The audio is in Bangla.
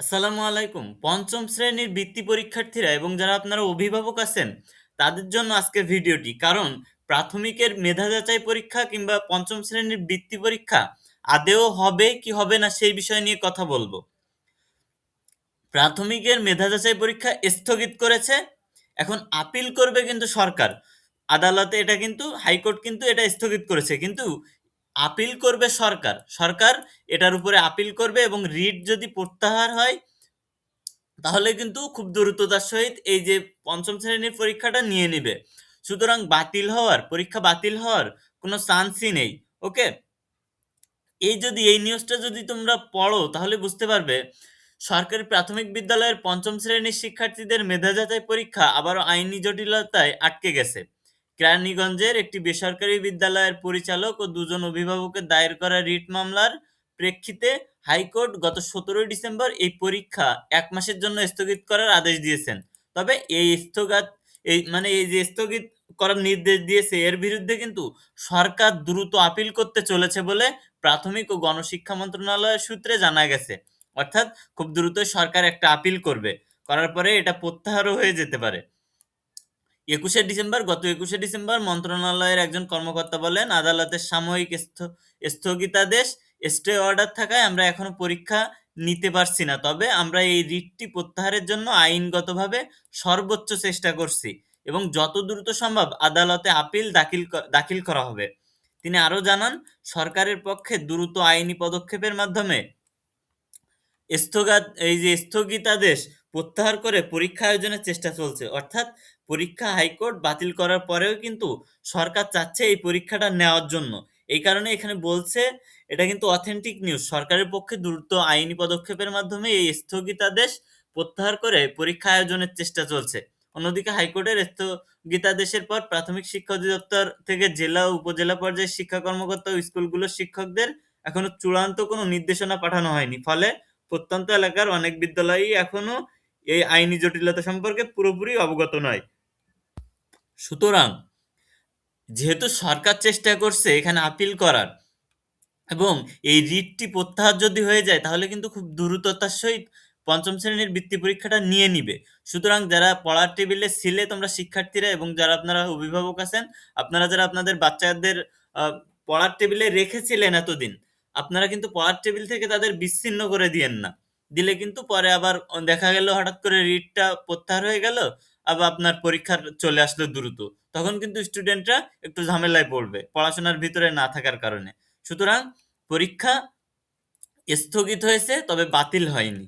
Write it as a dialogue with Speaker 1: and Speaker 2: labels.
Speaker 1: আসসালামু আলাইকুম। পঞ্চম শ্রেণীর বৃত্তি পরীক্ষার্থীরা এবং যারা আপনারা অভিভাবক আছেন তাদের জন্য আজকের ভিডিওটি। কারণ প্রাথমিকের মেধা যাচাই পরীক্ষা কিংবা পঞ্চম শ্রেণীর বৃত্তি পরীক্ষা আদেও হবে কি হবে না সেই বিষয় নিয়ে কথা বলবো। প্রাথমিকের মেধা যাচাই পরীক্ষা স্থগিত করেছে। এখন আপিল করবে কিন্তু সরকার। আদালতে এটা কিন্তু হাইকোর্ট কিন্তু এটা স্থগিত করেছে। কিন্তু আপিল করবে সরকার। সরকার এটার উপরে আপিল করবে এবং রিট যদি প্রত্যাহার হয় তাহলে কিন্তু খুব দ্রুততার সহিত এই যে পঞ্চম শ্রেণীর পরীক্ষাটা নিয়ে নিবে। সুতরাং পরীক্ষা বাতিল হওয়ার কোনো চান্সই নেই। ওকে, এই নিউজটা যদি তোমরা পড়ো তাহলে বুঝতে পারবে সরকারি প্রাথমিক বিদ্যালয়ের পঞ্চম শ্রেণীর শিক্ষার্থীদের মেধা যাচাই পরীক্ষা আবারও আইনি জটিলতায় আটকে গেছে। কেরানীগঞ্জের একটি বেসরকারি বিদ্যালয়ের পরিচালক ও দুজন অভিভাবকের দায়ের করা রিট মামলার প্রেক্ষিতে হাইকোর্ট গত 17 ডিসেম্বর এই পরীক্ষা 1 মাসের জন্য স্থগিত করার আদেশ দিয়েছেন। তবে এই যে স্থগিত করার নির্দেশ দিয়েছে এর বিরুদ্ধে কিন্তু সরকার দ্রুত আপিল করতে চলেছে বলে প্রাথমিক ও গণশিক্ষা মন্ত্রণালয়ের সূত্রে জানা গেছে। অর্থাৎ খুব দ্রুতই সরকার একটা আপিল করবে। করার পরে এটা প্রত্যাহারও হয়ে যেতে পারে। গত 21শে ডিসেম্বর মন্ত্রণালয়ের একজন কর্মকর্তা বলেন, আদালতের সাময়িক স্থগিতাদেশ স্টে অর্ডার থাকায় আমরা এখনো পরীক্ষা নিতে পারছি না। তবে আমরা এই রিটটি প্রত্যাহারের জন্য আইনগতভাবে সর্বোচ্চ চেষ্টা করছি এবং যত দ্রুত সম্ভব আদালতে আপিল দাখিল করা হবে। তিনি আরো জানান, সরকারের পক্ষে দ্রুত আইনি পদক্ষেপের মাধ্যমে স্থগিতাদেশ প্রত্যাহার করে পরীক্ষা আয়োজনের চেষ্টা চলছে। অর্থাৎ পরীক্ষা হাইকোর্ট বাতিল করার পরেও কিন্তু সরকার চাচ্ছে এই পরীক্ষাটা নেওয়ার জন্য। এই কারণে এখানে বলছে, এটা কিন্তু অথেন্টিক নিউজ, সরকারের পক্ষে দ্রুত আইনি পদক্ষেপের মাধ্যমে এই স্থগিতাদেশ প্রত্যাহার করে পরীক্ষা আয়োজনের চেষ্টা চলছে। অন্যদিকে হাইকোর্টের স্থগিতাদেশের পর প্রাথমিক শিক্ষা অধিদপ্তর থেকে জেলা ও উপজেলা পর্যায়ের শিক্ষা কর্মকর্তা ও স্কুলগুলোর শিক্ষকদের এখনো চূড়ান্ত কোনো নির্দেশনা পাঠানো হয়নি। ফলে প্রত্যন্ত এলাকার অনেক বিদ্যালয়ই এখনো এই আইনি জটিলতা সম্পর্কে পুরোপুরি অবগত নয়। সুতরাং যেহেতু সরকার চেষ্টা করছে এখানে আপিল করার এবং এই রিটটি প্রত্যাহার যদি হয়ে যায় তাহলে কিন্তু খুব দ্রুততার সহিত পঞ্চম শ্রেণীর বৃত্তি পরীক্ষাটা নিয়ে নিবে। সুতরাং যারা পড়ার টেবিলে ছিলে তোমরা শিক্ষার্থীরা এবং যারা আপনারা অভিভাবক আছেন, আপনারা যারা আপনাদের বাচ্চাদের পড়ার টেবিলে রেখেছিলেন এতদিন, আপনারা কিন্তু পড়ার টেবিল থেকে তাদের বিচ্ছিন্ন করে দিয়েন না। দিলে কিন্তু পরে আবার দেখা গেল হঠাৎ করে রিটটা প্রত্যাহার হয়ে গেল, আবার আপনার পরীক্ষা চলে আসলো দ্রুত। তখন কিন্তু স্টুডেন্টরা একটু ঝামেলায় পড়বে পড়াশোনার ভিতরে না থাকার কারণে। সুতরাং পরীক্ষা স্থগিত হয়েছে, তবে বাতিল হয়নি।